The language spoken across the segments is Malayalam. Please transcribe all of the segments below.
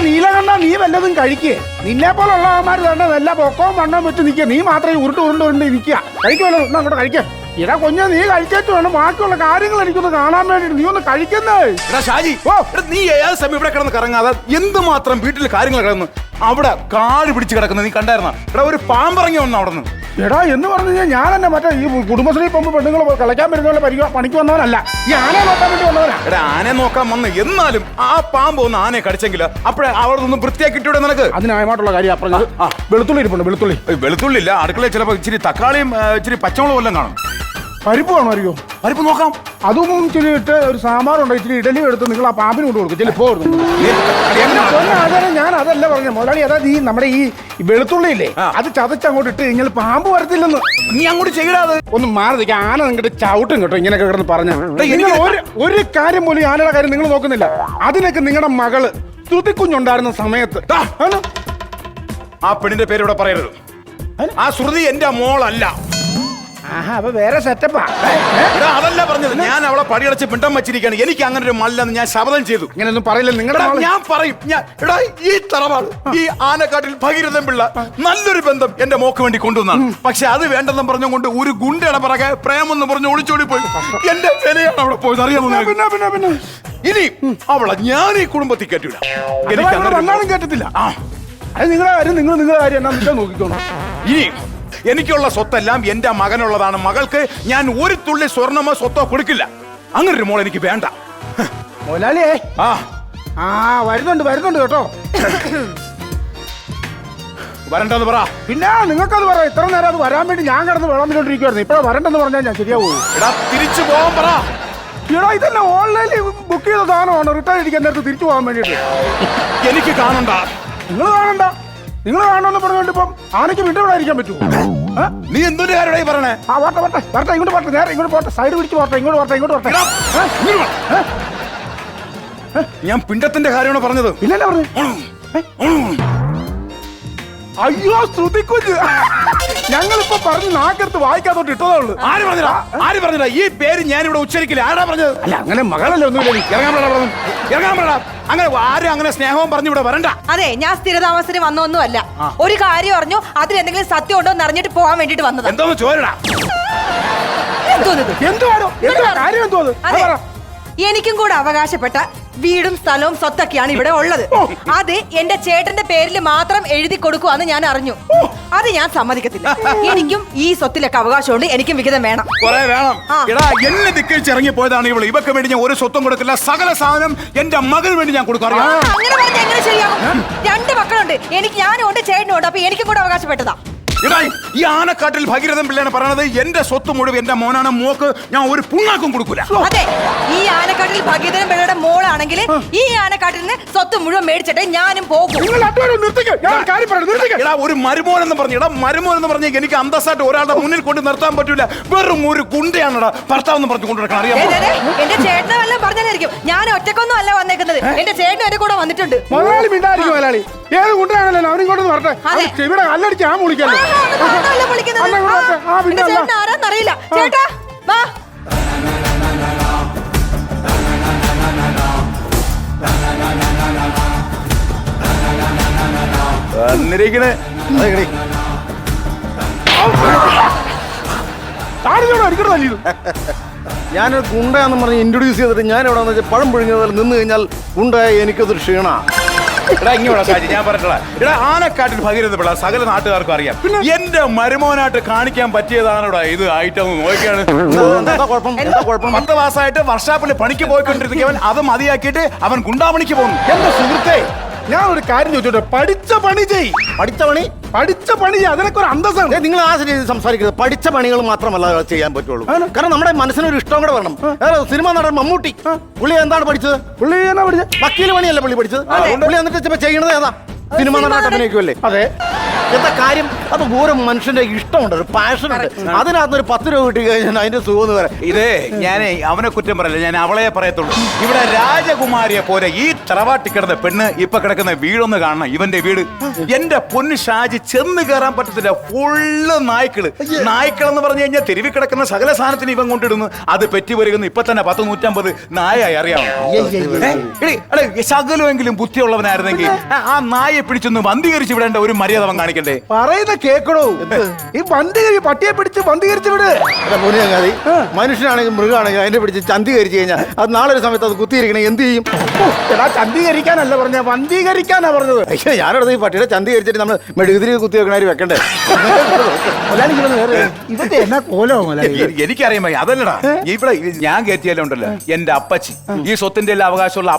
നീലകണ്ഠ, നീ വല്ലതും കഴിക്കേ. നിന്നെ പോലുള്ള ആൾമാർ തന്നെ നല്ല പൊക്കവും വണ്ണവും വെച്ച് നിൽക്കുക. നീ മാത്രമേ ഉരുണ്ട് നിൽക്കുക. കഴിക്കുമല്ലോ, ഒന്ന് അങ്ങോട്ട് കഴിക്കാം. ഇടാ കൊഞ്ഞ, നീ കഴിച്ചിട്ട് വേണം ബാക്കിയുള്ള കാര്യങ്ങൾ എനിക്കൊന്ന് കാണാൻ വേണ്ടിട്ട്. നീ ഒന്ന് കഴിക്കുന്നേ. ഷാജി, നീ ഏത് സമയം ഇവിടെ കിടന്ന് കറങ്ങാതെ എന്തുമാത്രം വീട്ടിൽ കാര്യങ്ങൾ കിടന്നു അവിടെ കാട് പിടിച്ച് കിടക്കുന്നത് നീ കണ്ടായിരുന്ന? ഇവിടെ ഒരു പാമ്പിറങ്ങി വന്നു അവിടെ നിന്ന്. എടാ എന്ന് പറഞ്ഞു കഴിഞ്ഞാൽ ഞാൻ തന്നെ മറ്റേ ഈ കുടുംബശ്രീ പമ്പ് പെണ്ണുങ്ങൾ കളിക്കാൻ വരുന്ന പണിക്ക് വന്നവനല്ല, ഈ ആനയെ നോക്കാൻ വേണ്ടി വന്നവനാ. എടാ, ആനയെ നോക്കാൻ വന്ന് എന്നാലും ആ പാമ്പ് ഒന്ന് ആനയെ കടിച്ചെങ്കിൽ അപ്പഴേ അവിടെ നിന്ന് വൃത്തിയാക്കിയിട്ടൂടെ നിനക്ക്? അതിനായമായിട്ടുള്ള കാര്യം അപ്പുറം വെളുത്തുള്ളി ഇരിപ്പുണ്ട്. വെളുത്തുള്ളി ഇല്ല, അടുക്കളയിൽ ചിലപ്പോൾ ഇച്ചിരി തക്കാളിയും ഇച്ചിരി പച്ചമുളകും വല്ലതും കാണും. പരിപ്പ് വേണോ? അറിയോ? പരിപ്പ് നോക്കാം. അതും ഇച്ചിരി ഇട്ട് ഒരു സാമ്പാറുണ്ടോ, ഇച്ചിരി ഇഡലി എടുത്ത് നിങ്ങൾ ആ പാമ്പിന് കൊണ്ട് കൊടുക്കും. ചില ഇപ്പോൾ ഞാൻ അതല്ല പറഞ്ഞത് മുതലാളി. അതായത് ഈ നമ്മുടെ ഈ വെളുത്തുള്ളി ഇല്ലേ, അത് ചതച്ചങ്ങോട്ട് ഇട്ട് കഴിഞ്ഞാൽ പാമ്പ് വരത്തില്ലെന്ന്. നീ അങ്ങോട്ട് ചെയ്യടാത്. ഒന്ന് മാറി നിൽക്കുക. ആന നിങ്ങട്ട് ചവിട്ടും കേട്ടോ ഇങ്ങനെയൊക്കെ കിടന്ന് പറഞ്ഞ. ഒരു കാര്യം പോലും ആനയുടെ കാര്യം നിങ്ങൾ നോക്കുന്നില്ല. അതിനൊക്കെ നിങ്ങളുടെ മകള് ശ്രുതിക്കുഞ്ഞുണ്ടായിരുന്ന സമയത്ത് ആ പെണ്ണിന്റെ പേര് ഇവിടെ പറയരുത്. ആ ശ്രുതി എന്റെ മോളല്ല. ആഹാ, അപ്പൊ വേറെ സെറ്റപ്പാ. അതല്ല പറഞ്ഞത്. ഞാൻ അവളെ പടിയടച്ച് പിണ്ടം വെച്ചിരിക്കുകയാണ്. എനിക്ക് അങ്ങനെ ഒരു മല്ലെന്ന് ഞാൻ ശപഥം ചെയ്തു. ഇങ്ങനെയൊന്നും പറയില്ല നിങ്ങളുടെ. ഞാൻ പറയും. ഈ തറവാട്, ഈ ആനക്കാട്ടിൽ ഭഗീരഥൻ പിള്ള നല്ലൊരു ബന്ധം എന്റെ മോക്ക് വേണ്ടി കൊണ്ടുവന്നാണ്. പക്ഷെ അത് വേണ്ടെന്നും പറഞ്ഞുകൊണ്ട് ഒരു ഗുണ്ടയുടെ പിറകെ പ്രേമെന്ന് പറഞ്ഞ് ഒളിച്ചോടി പോയി. എന്റെ വിലയാണ് അവിടെ പോയത്, അറിയാമോ? പിന്നെ ഇനി അവളെ ഞാൻ ഈ കുടുംബത്തിൽ കയറ്റില്ല. എനിക്ക് അങ്ങനെ കേട്ടത്തില്ല. അത് നിങ്ങളുടെ കാര്യം നിങ്ങളുടെ കാര്യം എന്നാ നോക്കിക്കോണം. ഇനി എനിക്കുള്ള സ്വത്തെല്ലാം എന്റെ മകനുള്ളതാണ്. മകൾക്ക് ഞാൻ ഒരു തുള്ളി സ്വർണമോ സ്വത്തോ കൊടുക്കില്ല. അങ്ങനെ ഒരു മോൾ എനിക്ക് വേണ്ട. മുതലാളിയേ, വരുന്നുണ്ട് കേട്ടോ. വരണ്ടെന്ന് പറ. പിന്നെ നിങ്ങൾക്കത് പറ. ഇത്ര നേരം അത് വരാൻ വേണ്ടി ഞാൻ കിടന്ന് വെള്ളം വിട്ടോണ്ടിരിക്കുവായിരുന്നു. ഇപ്പഴാ വരണ്ടെന്ന് പറഞ്ഞാൽ ഞാൻ ശരിയാവൂ. എടാ, തിരിച്ചു പോകാൻ പറ. എടാ, ഇതന്നെ ഓൺലൈനിൽ ബുക്ക് ചെയ്ത സാധനമാണ്. റിട്ടേൺ അടിക്കാൻ നേരത്ത് തിരിച്ചു പോകാൻ വേണ്ടിട്ട്. എനിക്ക് കാണണ്ട. നിങ്ങൾ കാണണമെന്ന് പറഞ്ഞുകൊണ്ട് ഇപ്പം ആനയ്ക്ക് വീണ്ടും ഇവിടെ ഇരിക്കാൻ പറ്റുമോ? നീ എന്തൊരു കാര്യമായി പറയണേ? വരട്ടെ ഇങ്ങോട്ട് പോട്ടെ. നേരെ ഇങ്ങോട്ട് പോട്ടെ. സൈഡ് പിടിച്ച് പോട്ടെ. ഇങ്ങോട്ട് പോട്ടെ. ഞാൻ പിണ്ടത്തിന്റെ കാര്യമാണ് പറഞ്ഞത്. ഇല്ലല്ലേ പറഞ്ഞു? അയ്യോ, ശ്രുതിക്കുഞ്ഞ്. ഞങ്ങളിപ്പോ പറഞ്ഞ് നാക്കെടുത്ത് വായിക്കാത്തോട്ട് ഇട്ടതേ ഉള്ളൂ. ആര് പറഞ്ഞില്ല ഈ പേര് ഞാൻ ഇവിടെ ഉച്ചരിക്കില്ല. ആരാ പറഞ്ഞത്? അല്ല, അങ്ങനെ മകളല്ലേ ഒന്നുമില്ല. ഇറങ്ങാൻ പറ. അങ്ങനെ ആരും അങ്ങനെ സ്നേഹവും പറഞ്ഞു ഇവിടെ വരണ്ട. അതെ, ഞാൻ സ്ഥിരതാമസത്തിന് വന്നൊന്നുമല്ല. ഒരു കാര്യം അറിഞ്ഞു, അതിലെന്തെങ്കിലും സത്യം ഉണ്ടോ എന്ന് അറിഞ്ഞിട്ട് പോകാൻ വേണ്ടിട്ട് വന്നത്. എന്തോന്ന് ചോരടാ. എനിക്കും കൂടെ അവകാശപ്പെട്ട വീടും സ്ഥലവും സ്വത്തൊക്കെയാണ് ഇവിടെ ഉള്ളത്. അത് എന്റെ ചേട്ടന്റെ പേരിൽ മാത്രം എഴുതി കൊടുക്കുവാന്ന് ഞാൻ അറിഞ്ഞു. അത് ഞാൻ സമ്മതിക്കത്തില്ല. എനിക്കും ഈ സ്വത്തിലൊക്കെ അവകാശമുണ്ട്. എനിക്കും വിഹിതം വേണം. വേണം. എന്നെ ധിക്കരിച്ച് ഇറങ്ങി പോയതാണ് ഇവള്. ഇവക്ക് വേണ്ടി ഞാൻ ഒരു സ്വത്തും കൊടുക്കില്ല. സകല സാധനം എന്റെ മകൾ വേണ്ടി ഞാൻ കൊടുക്കും. അങ്ങനെ പറഞ്ഞാൽ എങ്ങനെ ശരിയാകും? 2 മക്കളുണ്ട്. ഞാനും ഉണ്ട്, ചേട്ടനും ഉണ്ട്. അപ്പൊ എനിക്കും കൂടെ അവകാശപ്പെട്ടതാ. ഈ ആനക്കാട്ടിൽ ഭഗീരഥൻ പിള്ളയാണ് പറയണത്. എന്റെ സ്വത്ത് മുഴുവൻ എന്റെ മോനാണ്. മോക്ക് ഞാൻ ഒരു പുണ്ണാക്കും കൊടുക്കൂല. അതെ, ഈ ആനക്കാട്ടിൽ ഭഗീരഥൻ പിള്ളയുടെ മോളാണെങ്കിൽ ഈ ആനക്കാട്ടിൽ നിന്ന് സ്വത്ത് മുഴുവൻ മേടിച്ചിട്ടേ ഞാനും പോകും. ഒരു മരുമോൻ എന്ന് പറഞ്ഞ എനിക്ക് അന്തസ്സായിട്ട് ഒരാളുടെ മുന്നിൽ കൊണ്ട് നിർത്താൻ പറ്റൂല. വെറും ഒരു ഗുണ്ടയാണടാ ഭർത്താവ് എന്ന് പറഞ്ഞു കൊണ്ടുനടക്കണം. അറിയാമോ? എന്റെ ചേട്ടനെ വല്ലതും പറഞ്ഞായിരിക്കും. ഞാൻ ഒറ്റക്കൊന്നും അല്ല വന്നേക്കുന്നത്. എന്റെ ചേട്ടനും എന്റെ കൂടെ വന്നിട്ടുണ്ട്. ഏത് കൊണ്ടാണല്ലോ അവനിങ്ങോട്ട് വരട്ടെ. ഇവിടെ കല്ലടിച്ച് ആ വിളിക്കാൻ ആരാന്നറിയില്ല. ചേട്ടാ വാ. ഞാനൊരു ഗുണ്ടയാന്ന് പറഞ്ഞ് ഇൻട്രൊഡ്യൂസ് ചെയ്തിട്ട് ഞാൻ എവിടെ വെച്ചാൽ പഴം പുഴുങ്ങിയതിൽ നിന്ന് കഴിഞ്ഞാൽ ഗുണ്ടയായി എനിക്കതൊരു ക്ഷീണ. ഞാൻ പറഞ്ഞിട്ടാ ആനക്കാട്ടിൽ ഭഗീരഥ പിള്ള സകല നാട്ടുകാർക്കും അറിയാം. എന്റെ മരുമോനായിട്ട് കാണിക്കാൻ പറ്റിയതാണോടാ ഇത് ഐറ്റം. നോക്കിയാണ് 10 മാസമായിട്ട് വർഷാപ്പിൽ പണിക്ക് പോയിക്കൊണ്ടിരിക്കുന്നവൻ അത് മതിയാക്കിയിട്ട് അവൻ ഗുണ്ടാമണിക്ക് പോകുന്നു. എന്റെ സുഹൃത്തെ, ഞാൻ ഒരു കാര്യം ചോദിച്ചോട്ടെ. പഠിച്ച പണി അതിനൊക്കെ ഒരു അന്തസ്സാണ്. നിങ്ങൾ ആ രീതിയിൽ സംസാരിക്കുന്നത്. പഠിച്ച പണികൾ മാത്രമല്ല ചെയ്യാൻ പറ്റുള്ളൂ. കാരണം നമ്മുടെ മനസ്സിനൊരു ഇഷ്ടം കൂടെ വേണം. സിനിമ നടൻ മമ്മൂട്ടി, പുള്ളി എന്താണ് പഠിച്ചത്? പഠിച്ചത് വക്കീൽ പണിയല്ല പുള്ളി പഠിച്ചത്. പുള്ളി എന്നിട്ട് ചെയ്യണത് ഏതാ? സിനിമ നടനായിട്ട് അഭിനയിക്കുമല്ലേ? അതെ. എന്താ കാര്യം? അത് ഓരോ മനുഷ്യന്റെ ഇഷ്ടമുണ്ട്, ഒരു പാഷൻ ഉണ്ട്. അതിനകത്ത് ഒരു 10 രൂപ കിട്ടി കഴിഞ്ഞാൽ അതിന്റെ സുഖം എന്ന് പറയാം. ഇതേ ഞാൻ അവനെ കുറ്റം പറയില്ല, ഞാൻ അവളെ പറയത്തുള്ളൂ. ഇവിടെ രാജകുമാരിയെ പോലെ ഈ തറവാട്ടി കിടന്ന പെണ്ണ് ഇപ്പൊ കിടക്കുന്ന വീടൊന്ന് കാണണം. ഇവന്റെ വീട് എന്റെ പൊന്ന് ഷാജി, ചെന്ന് കയറാൻ പറ്റത്തില്ല. ഫുള്ള് നായ്ക്കള്. നായ്ക്കളെന്ന് പറഞ്ഞു കഴിഞ്ഞാൽ തെരുവിൽ കിടക്കുന്ന സകല സാധനത്തിന് ഇവൻ കൊണ്ടിടുന്നു. അത് പെറ്റി വരുന്നു. ഇപ്പൊ തന്നെ 10-150 നായായി അറിയാമോ? ശകലമെങ്കിലും ബുദ്ധിയുള്ളവനായിരുന്നെങ്കിൽ ആ നായെ പിടിച്ചൊന്ന് വന്ധീകരിച്ച് വിടേണ്ട ഒരു മര്യാദ അവൻ കാണിക്കണ്ടേ? പറയുന്ന കേക്കടോ, ഈ വന്ധീകരി പട്ടിയെ പിടിച്ച് വന്ധീകരിച്ച് വിട്. മുനിയങ്ങാതി മനുഷ്യനാണെങ്കിൽ മൃഗമാണെങ്കിൽ അതിനെ പിടിച്ച് ചന്തീകരിച്ച് കഴിഞ്ഞാൽ അത് നാളെ ഒരു സമയത്ത് അത് കുത്തിയിരിക്കണേ എന്ത് ചെയ്യും? എടാ ചന്തീകരിക്കാനല്ല പറഞ്ഞ, വന്ധീകരിക്കാനാ പറഞ്ഞത്. അയ്യോ, ഞാനവിടെ ഈ പട്ടിയുടെ ചന്തീകരിച്ചിട്ട് നമ്മൾ മെഴുകുതിരി കുത്തി വെക്കണ വെക്കണ്ടേ? ഇവന്റെ എന്നാ കോലോ എനിക്കറിയാം അതല്ലടാ. ഇവിടെ ഞാൻ കയറ്റിയാലും ഉണ്ടല്ലോ എന്റെ അപ്പച്ചി, ഈ സ്വത്തിന്റെ എല്ലാം അവകാശമുള്ള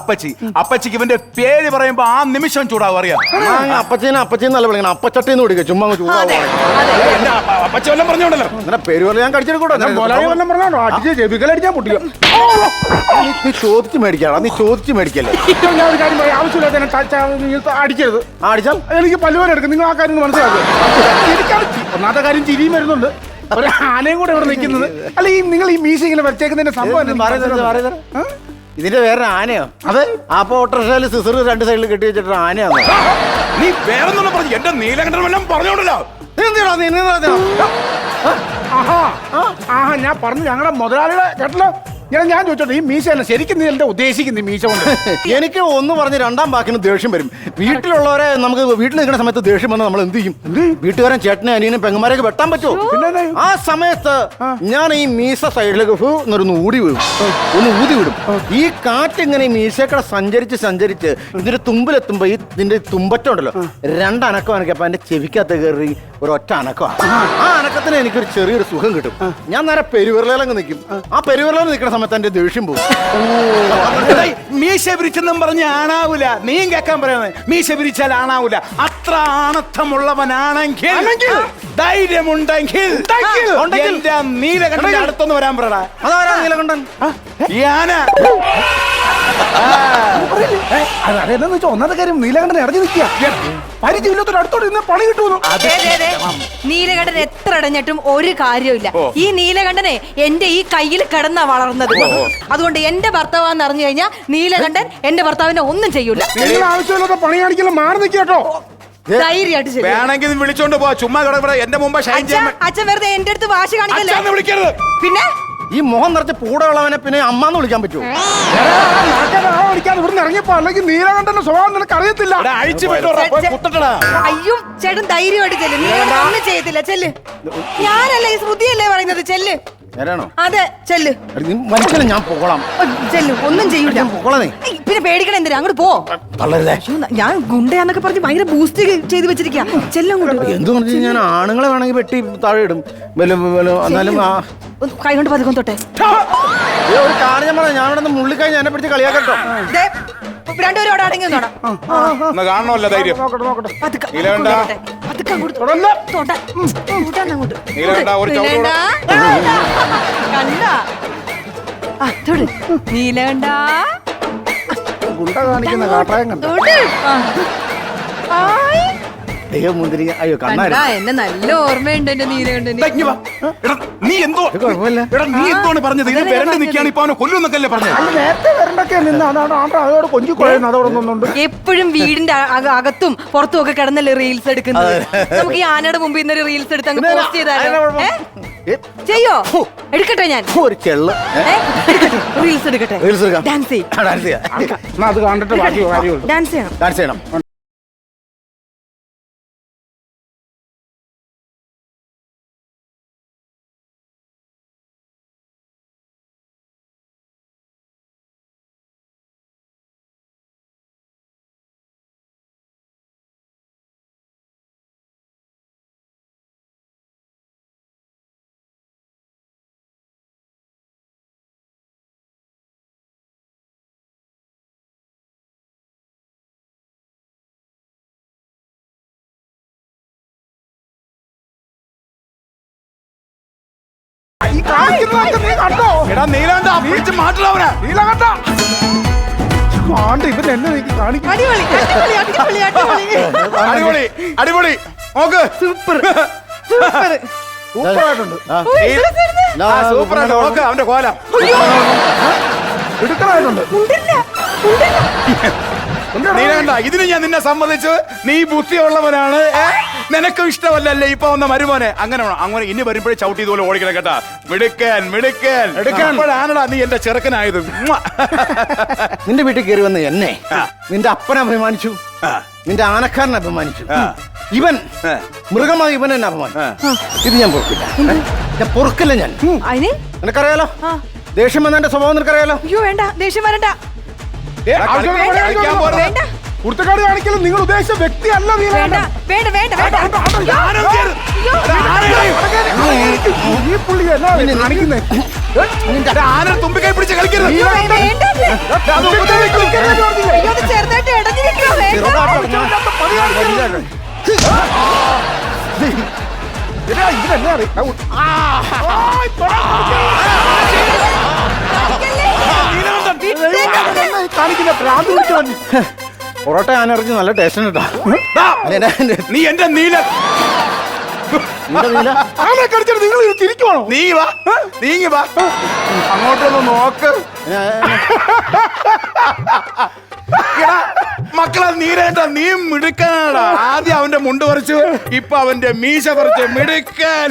അപ്പച്ചിക്ക് ഇവന്റെ പേര് പറയുമ്പോ ആ നിമിഷം ചൂടാവും. അറിയാം, അപ്പച്ചെന്നല്ല വിളിക്കണം, അപ്പച്ചട്ടിന്ന് വിളിക്കുക. ചുമ്മാ ചൂടാവും. അപ്പച്ചി വല്ലതും പറഞ്ഞോണ്ടല്ലോ അങ്ങനെ പേര് പോലെ ഞാൻ കടിച്ചെടുക്കൂടോ. അടിച്ച് ചെവികളടിച്ചാൽ പൊട്ടിക്കും. നീ ചോദിച്ചു മേടിക്കാടാ, നീ ചോദിച്ചു മേടിക്കല്ലേ. ഞാൻ ഒരു കാര്യം പറയാം, ആവശ്യമില്ലാത്ത അടിക്കരുത്. അടിച്ചാൽ എനിക്ക് പല്ലുവേന എടുക്കും. നിങ്ങൾ ആ കാര്യം മനസ്സിലാക്കുക. ഒന്നാമത്തെ കാര്യം ചിരിയും വരുന്നുണ്ട്. ഒരു ആനയും കൂടെ ഇവിടെ നിൽക്കുന്നത്. അല്ല, ഈ നിങ്ങൾ ഈ മീശ ഇങ്ങനെ വെച്ചേക്കുന്നതിന്റെ സംഭവം ഇതിന്റെ വേറെ ആനയോ? അതെ, അപ്പൊ ഓട്ടോറിക്ഷയില് സിസർ 2 സൈഡിൽ കെട്ടി വെച്ചിട്ട് ആനയാണോ? നീ വേറൊന്നും പറഞ്ഞു എന്റെ നീലകണ്ഠൻ വല്ലതും പറഞ്ഞോണ്ടല്ലോ. ഞാൻ പറഞ്ഞു ഞങ്ങളുടെ മുതലാളിയുടെ കേട്ടല്ലോ. ഞാൻ ചോദിച്ചോട്ടെ, ഈ മീശ അല്ല ശരിക്കും നീ എന്താ ഉദ്ദേശിക്കുന്നത്? മീശ കൊണ്ട് എനിക്ക് ഒന്ന് പറഞ്ഞ് 2ാം വാക്കിന് ദേഷ്യം വരും. വീട്ടിലുള്ളവരെ നമുക്ക് വീട്ടിൽ നിൽക്കുന്ന സമയത്ത് ദേഷ്യം വന്നാൽ നമ്മൾ എന്ത് ചെയ്യും? വീട്ടുകാരൻ ചേട്ടനെ അനിയനും പെങ്ങന്മാരെയൊക്കെ വെട്ടാൻ പറ്റുമോ? പിന്നെ ആ സമയത്ത് ഞാൻ ഈ മീശ സൈഡിലേക്ക് ഒന്ന് ഊടി വീഴും, ഒന്ന് ഊതി വിടും. ഈ കാറ്റിങ്ങനെ മീശക്കട സഞ്ചരിച്ച് ഇതിന്റെ തുമ്പിലെത്തുമ്പോ ഇതിന്റെ തുമ്പറ്റുണ്ടല്ലോ 2 അനക്കം അനക്കപ്പോ എന്റെ ചെവിക്കകത്ത് കയറി ഒരൊറ്റ അനക്കമാണ്. ആ അനക്കത്തിന് എനിക്കൊരു ചെറിയൊരു സുഖം കിട്ടും. ഞാൻ നേരെ പെരുവിരലങ്ങ് നിൽക്കും. ആ പെരുവിരലിൽ നിൽക്കുന്ന സമയത്ത് എന്റെ ദേഷ്യം പോകും. മീശ പിരിച്ചെന്നും പറഞ്ഞ് ആണാവൂല. നീ കേൾക്കാൻ പറയുന്നത് മീശ പിരിച്ചാൽ ആണാവൂല. അത്ര ആണത്തമുള്ളവനാണെങ്കിൽ, ധൈര്യമുണ്ടെങ്കിൽ എന്റെ നീലകണ്ഠൻ അടുത്തൊന്ന് വരാൻ പറയടാ. അതാരാ നീലകണ്ഠൻ? ഈ ആന. അതെന്താന്ന് വെച്ചാൽ ഒന്നാമത്തെ കാര്യം നീലകണ്ഠൻ ഇറങ്ങി നിൽക്കുക. പരിചയമില്ലാത്തൊരു അടുത്തോട്ട് ഇന്ന് പണി കിട്ടുന്നു. നീലകണ്ഠൻ എത്ര അടഞ്ഞിട്ടും ഒരു കാര്യമില്ല. ഈ നീലകണ്ഠനെ എന്റെ ഈ കയ്യിൽ കിടന്നാ വളർന്നത്. അതുകൊണ്ട് എന്റെ ഭർത്താവാന്ന് അറിഞ്ഞു കഴിഞ്ഞാൽ നീലകണ്ഠൻ എന്റെ ഭർത്താവിനെ ഒന്നും ചെയ്യൂല. നിങ്ങൾ ആവശ്യമില്ലാത്ത പണി കാണിക്കലും മാറി നിൽക്കട്ടോ. ധൈര്യമായിട്ട് വേണമെങ്കിൽ വിളിച്ചോണ്ട് പോവാ. ചുമ്മാ കിടവിടെ എന്റെ മുമ്പ് അച്ഛൻ വെറുതെ എന്റെ അടുത്ത് വാശി കാണിക്കല്ലേ. വിളിക്കരുത്. പിന്നെ ഈ മുഖം നിറച്ച് പൂടയുള്ളവനെ പിന്നെ അമ്മാന്ന് വിളിക്കാൻ പറ്റുമോ? ഇവിടുന്ന് ഇറങ്ങിയപ്പോ അല്ലെങ്കിൽ നീലകണ്ഠന്റെ സ്വഭാവം നിനക്ക് അറിയത്തില്ല. അയ്യോ ചേട്ടൻ ധൈര്യമായിട്ട് ചെല്ല്. നീലകണ്ഠൻ ഒന്നും ചെയ്യത്തില്ല. ചെല്ല്. ഞാനല്ല ഈ ശ്രുതിയല്ലേ പറയുന്നത്. ചെല്ല്. അതെ ചെല്ല്. ഞാൻ പോകണം. ചെല്ല്. ഒന്നും ചെയ്യൂല. പിന്നെ പേടിക്കണം എന്തിനാ? അങ്ങോട്ട് പോ. ഞാൻ ഗുണ്ടയാന്നൊക്കെ പറഞ്ഞ് ഭയങ്കര ബൂസ്റ്റ് ചെയ്ത് വെച്ചിരിക്കാ. ചെല്ലങ്ങോട്ട്. എന്തുകൊണ്ട് ഞാൻ ആണുങ്ങളെ വേണമെങ്കിൽ വെട്ടി താഴെ ഇടും. എന്നാലും കൈ കൊണ്ട് പതുക്കം തൊട്ടെ. ഒരു കാര്യം ഞാൻ ഇവിടെ നിന്ന് മുള്ളിക്കഴിഞ്ഞ് എന്നെ പിടിച്ച് കളിയാക്കട്ടോ. രണ്ടുപേരും അവിടെ അടങ്ങി കാണണമല്ലോ ധൈര്യം. നീലകണ്ഠ ഗുണ്ട കാണിക്കുന്ന കാട്ടായം കണ്ടോ? അയ്യോ എന്നെ നല്ല ഓർമ്മയുണ്ട് എന്റെ നീലകണ്ഠന്. നീ എന്തോ നീ എന്തോണ് പറഞ്ഞത്? ഇത് വരണ്ട് നിൽക്കുകയാണ്. ഇപ്പൊ അവനെ കൊല്ലുന്നൊക്കെയല്ലേ പറഞ്ഞത്? നേരത്തെ വരണ്ടൊക്കെ നിന്ന് അതോടെ കൊഞ്ചു കുഴയുന്നു. അതോടെ നിന്നുണ്ട്. എപ്പോഴും വീടിന്റെ അകത്തും പുറത്തും ഒക്കെ കിടന്നല്ലേ റീൽസ് എടുക്കുന്നത്. നമുക്ക് ഈ ആനയുടെ മുമ്പിൽ നിന്ന് റീൽസ് എടുത്ത് അങ്ങ് പോസ്റ്റ് ചെയ്താലോ? ചെയ്യോ? എടുക്കട്ടെ ഞാൻ ഒരു ചെള്ള് റീൽസ് എടുക്കട്ടെ. ഡാൻസ് ചെയ്യാം. അത് കണ്ടിട്ട് ബാക്കി കാര്യമുള്ളൂ. ഡാൻസ് ചെയ്യണം. ഈ കാണിക്കുന്നതൊക്കെ നീ കണ്ടോ? എടാ നീലാണ്ട പിടിച്ച് മാറ്റുള്ളവനാ. നീലകണ്ഠ കാണ്ട് ഇവൻ എന്നെ നീക്കി കാണിക്കും. അടിപൊളി അടിപൊളി അടിപൊളി അടിപൊളി അടിപൊളി അടിപൊളി. നോക്ക് സൂപ്പർ സൂപ്പർ സൂപ്പറായിട്ടുണ്ട്. സൂപ്പറായിട്ട് നോക്ക് അവന്റെ കോലം. എടുക്കണായിട്ടുണ്ട്. നീ കണ്ട ഇതിന് ഞാൻ നിന്നെ സമ്മതിച്ചു. നീ ബുദ്ധിയുള്ളവനാണ്. നിനക്കും ഇഷ്ടമല്ലല്ലേ ഇപ്പൊ വന്ന മരുമോനെ. അങ്ങനെ അങ്ങനെ ഇനി വരുമ്പോഴേ ചവിട്ടി ഇതുപോലെ ഓടിക്കണം കേട്ടാ. മിടുക്കൻ മിടുക്കൻ എടുക്കാനാണടാ നീ എന്റെ ചെറുക്കനായത്. നിന്റെ വീട്ടിൽ കയറി വന്ന് എന്നെ നിന്റെ അപ്പനെ അഭിമാനിച്ചു, നിന്റെ ആനക്കാരനെ അഭിമാനിച്ചു. ഇവൻ മൃഗമായി ഇവൻ എന്നെ അപമാനിച്ചു. ഇത് ഞാൻ പൊറുക്കില്ല. ഞാൻ പൊറുക്കില്ല ഞാൻ. അതിന് നിനക്കറിയാലോ ദേഷ്യം വന്ന എന്റെ സ്വഭാവം നിനക്കറിയാലോ. അയ്യോ വേണ്ട ദേഷ്യം വരണ്ട. വേണ്ട കുർത്തക്കാട് കാണിക്കലും നിങ്ങൾ ഉദ്ദേശിച്ച വ്യക്തിയല്ല. നീ വേണ്ട വേണ്ട വേണ്ട വേണ്ട. ഈ പുള്ളി എന്നാ കാണിക്കുന്നേ? ആന തുമ്പിക്കൈ പിടിച്ച് കളിക്കരുത്. അയ്യോ, അത് ചെറുതായിട്ട് ഇടഞ്ഞിരിക്കണോ? കാണിക്കുന്ന ഭ്രാന്ത് പിടിച്ചവൻ. പൊറോട്ട ആനറിഞ്ഞ് നല്ല ടേസ്റ്റ് കേട്ടോ. നീ എന്റെ നീല ആനെ കടിച്ചിട്ട് നിങ്ങൾ തിരിക്കുവാണോ? നീങ്ങി വാ, നീങ്ങി വാ. അങ്ങോട്ടൊന്ന് നോക്ക്. മക്കളെ നീരേണ്ട നീ മിടുക്കാനാടാ. ആദ്യം അവന്റെ മുണ്ട് പറിച്ചു, ഇപ്പൊ അവന്റെ മീശ പറിച്ച് മിടുക്കാൻ.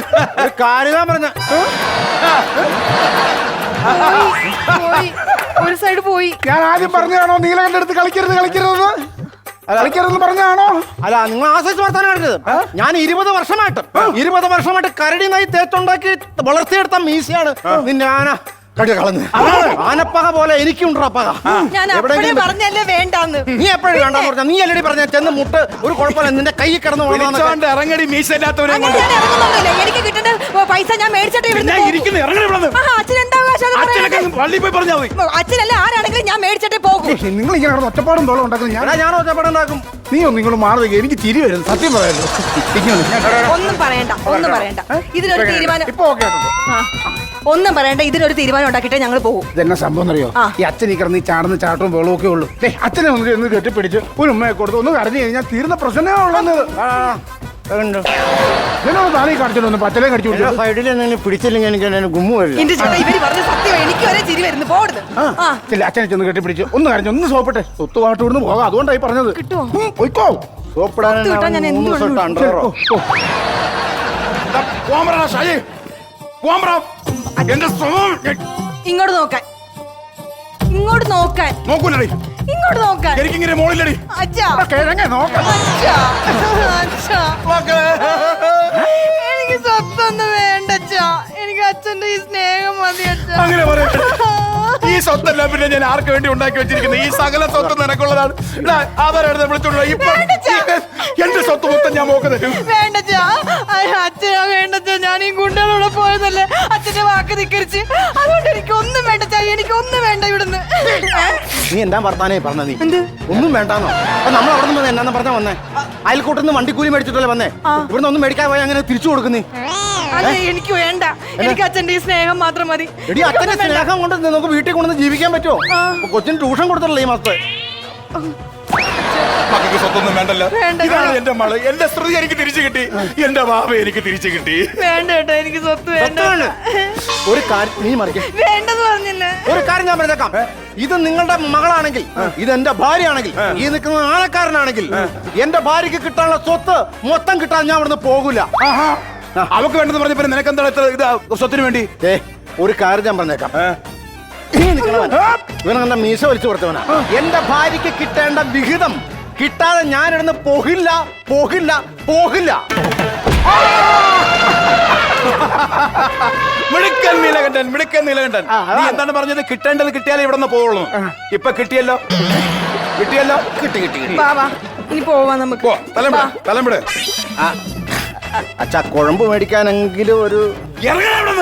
കാര്യം പറഞ്ഞ ഒരു സൈഡ് പോയി. ഞാൻ ആദ്യം പറഞ്ഞതാണോ നീലകണ്ഠെടുത്ത് കളിക്കരുത് കളിക്കരുതെന്ന്? കളിക്കരുതെന്ന് പറഞ്ഞതാണോ? അല്ല, നിങ്ങൾ ആശ്രയിച്ച് വർത്താനം കാണിച്ചത്. ഞാൻ 20 വർഷമായിട്ട് കരടി നായി തേച്ചുണ്ടാക്കി വളർത്തിയെടുത്ത മീശയാണ് നിന്റെ ആന കടി കളഞ്ഞ്. ആനപ്പക പോലെ എനിക്കുണ്ടാ പക. ഞാൻ അപ്പഴേ പറഞ്ഞല്ലേ വേണ്ടാന്ന്. നീ എപ്പോഴും വേണ്ടെന്ന് പറഞ്ഞ നീ അല്ലടി പറഞ്ഞ ചെന്ന് മുട്ട് ഒരു കുഴപ്പമില്ല നിന്റെ കൈ കിടന്ന് വിളിച്ചോണ്ട് ഇറങ്ങടി മീശ ഇല്ലാത്തവരെ അങ്ങനെ ഞാൻ ഇറങ്ങുന്നൊന്നുമില്ല. എനിക്ക് കിട്ടേണ്ട പൈസ ഞാൻ മേടിച്ചിട്ട് ഇവിടുന്ന് പോകും. അച്ഛൻ എന്താ അവകാശം? പള്ളി പോയി പറഞ്ഞാൽ മതി. അച്ഛനല്ല ആരാണെങ്കിലും ഞാൻ മേടിച്ചിട്ടേ പോകും. നിങ്ങൾ ഇങ്ങനെ കിടന്ന് ഒറ്റപ്പാടും തോളം ഉണ്ടാക്കുന്നത് ഞാൻ ഒറ്റപ്പാടുണ്ടാക്കും. നീ നിങ്ങൾ മാറുക. എനിക്ക് ചിരി വരുന്നു സത്യം പറയാലോ. ഒന്നും പറയണ്ട ഒന്നും പറയണ്ട. ഇതിനൊരു തീരുമാനം ഇപ്പൊ ഓക്കെ ഒന്നും പറയണ്ട. ഇതിനൊരു തീരുമാനം ഉണ്ടാക്കിയിട്ടേ ഞങ്ങൾ പോകും. ഇതെന്നെ സംഭവം അറിയോ? ഈ അച്ഛൻ ഈ കിടന്ന് ഈ ചാടുന്ന ചാട്ടവും വെള്ളവും ഒക്കെ ഉള്ളൂ. അച്ഛനെ ഒന്ന് കെട്ടിപ്പിടിച്ച് ഒരു ഉമ്മയെ കൊടുത്ത് ഒന്ന് കരഞ്ഞു കഴിഞ്ഞാൽ തീർന്ന പ്രശ്നമേ ഉള്ളത്. ഇതിനോട് താനീ കാണിച്ചോണ്ട് പച്ചലേ കടിച്ചു സൈഡിൽ എന്തെങ്കിലും പിടിച്ചില്ലെങ്കിൽ എനിക്ക് ഗുമ്മു വരില്ല. എന്റെ ചേട്ടാ ഇവര് പറഞ്ഞ സത്യം എനിക്ക് വരെ ചിരി വരുന്നു. പോടുന്നു. അച്ഛനെ ചെന്ന് കെട്ടിപ്പിടിച്ച് ഒന്ന് കരഞ്ഞു ഒന്ന് സോപ്പിട്ടെ സ്വത്തുമായിട്ട് ഇവിടുന്ന് പോകാം. അതുകൊണ്ടായി പറഞ്ഞത്. കിട്ടുമോ? പോയിക്കോ. കിട്ടാൻ ഞാൻ എന്ത് എന്റെ സ്വഭാവം ഇങ്ങോട്ട് നോക്കാൻ ഇങ്ങോട്ട് നോക്കാൻ നോക്കൂലടി. ഇങ്ങോട്ട് നോക്കാൻ എനിക്കിങ്ങനെ മോളില്ലടി. അച്ഛാ കിഴങ്ങ നോക്കാം. അച്ഛാ അച്ഛാ എനിക്ക് സ്വത്തൊന്നും വേണ്ട അച്ഛാ. എനിക്ക് അച്ഛന്റെ ഈ സ്നേഹം മതി അച്ഛാ. അങ്ങനെ പറയാം. ഈ സ്വത്തല്ല പിന്നെ ഞാൻ ആർക്ക് വേണ്ടി ഉണ്ടാക്കി വെച്ചിരിക്കുന്നത്? ഈ സകല സ്വത്ത് നിനക്കുള്ളതാണ്. അവരെ വിളിച്ചോളൂ. ഇപ്പൊ എന്റെ സ്വത്ത് മൊത്തം ഞാൻ നോക്ക് തരും. വേണ്ടച്ചാ അച്ഛനാ വേണ്ടച്ചാ. ഞാൻ ഈ ഗുണ്ടകളോടെ പോയതല്ലേ. അച്ഛന്റെ വാക്ക് ധിക്കരിച്ച്. അതുകൊണ്ട് എനിക്ക് ഒന്നും വേണ്ടച്ചാ. എനിക്ക് ഒന്നും വേണ്ട ഇവിടുന്ന്. നീ എന്താ വർത്താനേ പറഞ്ഞ? നീ ഒന്നും വേണ്ടാന്നോ? നമ്മൾ അവിടെ നിന്ന് എന്നാന്ന് പറഞ്ഞാ വന്നേ? അയൽക്കൂട്ടിൽ നിന്ന് വണ്ടിക്കൂലി മേടിച്ചിട്ടല്ലേ വന്നേ? ഇവിടുന്ന് ഒന്നും മേടിക്കാൻ പോയി അങ്ങനെ തിരിച്ചു കൊടുക്കുന്നേ? അതെ എനിക്ക് വേണ്ട. എനിക്ക് അച്ഛന്റെ ഈ സ്നേഹം മാത്രം മതി. എടി അച്ഛന്റെ സ്നേഹം കൊണ്ട് നമുക്ക് വീട്ടിൽ കൊണ്ടുവന്ന് ജീവിക്കാൻ പറ്റുമോ? കൊച്ചിന് ട്യൂഷൻ കൊടുത്തല്ലേ ഈ മാസത്തെ? മക്കൾക്ക് സ്വത്തൊന്നും വേണ്ടല്ലോ. ഇതാണ് എന്റെ മകള്. എന്റെ സ്ത്രീ എനിക്ക് തിരിച്ചു കിട്ടി. എന്റെ ബാബ എനിക്ക് തിരിച്ചു കിട്ടി. വേണ്ട കേട്ടോ എനിക്ക് സ്വത്ത് വേണ്ട. ഒരു കാര്യം നീ മറിക്കും വേണ്ടെന്ന് പറഞ്ഞില്ലേ? ഒരു കാര്യം ഞാൻ പറഞ്ഞേക്കാം. ഇത് നിങ്ങളുടെ മകളാണെങ്കിൽ, ഇത് എന്റെ ഭാര്യയാണെങ്കിൽ, ഈ നിൽക്കുന്ന ആനക്കാരനാണെങ്കിൽ, എന്റെ ഭാര്യക്ക് കിട്ടാനുള്ള സ്വത്ത് മൊത്തം കിട്ടാൻ ഞാൻ ഇവിടുന്ന് പോകൂല. അവക്ക് വേണ്ടെന്ന് പറഞ്ഞ പിന്നെ നിനക്ക് എന്താ ഇത് സ്വത്തിന് വേണ്ടി? ഒരു കാര്യം ഞാൻ പറഞ്ഞേക്കാം. ഇവനെ മീശ വലിച്ചു കൊടുത്തവനാ. എന്റെ ഭാര്യക്ക് കിട്ടേണ്ട വിഹിതം കിട്ടാതെ ഞാനിടുന്ന് പോകില്ല പോകില്ല പോകില്ല. മിടുക്കൻ നീലകണ്ഠൻ, മിടുക്കൻ നീലകണ്ഠൻ. നീ എന്താണ് പറഞ്ഞത്? കിട്ടേണ്ടത് കിട്ടിയാലേ ഇവിടെ നിന്ന് പോവുള്ളൂ. ഇപ്പൊ കിട്ടിയല്ലോ, കിട്ടിയല്ലോ. കിട്ടി കിട്ടി. ബാബാ ഇനി പോവാ നമുക്ക്. തലം വിട്. അച്ഛാ കുഴമ്പ് മേടിക്കാനെങ്കിലും ഒരു ഇറങ്ങണം.